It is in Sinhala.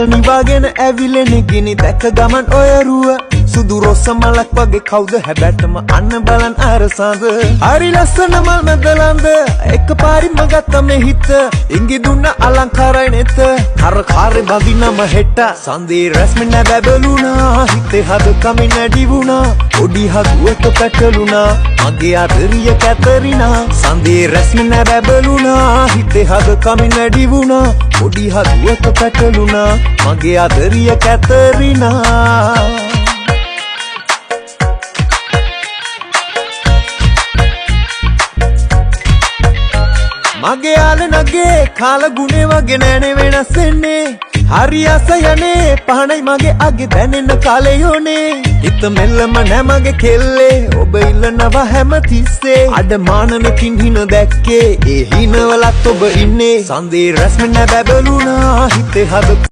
නිවාගෙන ඇවිලෙන ගිනි දැක ගමන් ඔය රුව සුදු රොස්ස මලක් වගේ කවුද හැබැටම අන්න බලන් අරසඳ හරි ලස්සන මල් මැදලන්ද එක පාරිම ගත්ත මේ හිත ඉංගි දුන්න අලංකාරයි නෙත කර කාරේ බඳිනම හෙට සඳේ රැස්මෙන් බැබළුණා හිතේ හද කමින් නැඩි වුණා ඔඩි හදුවට පැටලුණා මගේ ආදරිය කැතරිනා සඳේ රැස්මෙන් බැබළුණා හිතේ හද කමින් නැඩි වුණා ඔඩි හදුවට පැටලුණා මගේ ආදරිය කැතරිනා මගේ යාල නගේ කාල ගුණේ වගේ නෑනේ වෙනස් වෙන්නේ හරි අස යන්නේ පහනයි මගේ අගේ දැනෙන කාලේ යෝනේ හිත මෙල්ලම නෑ මගේ කෙල්ලේ ඔබ ඉල්ලනවා හැම තිස්සේ අඩමානමකින් හින දැක්කේ ඒ හිනවලත් ඔබ ඉන්නේ සඳේ රැස්මෙන් බැබළුණා හිතේ හද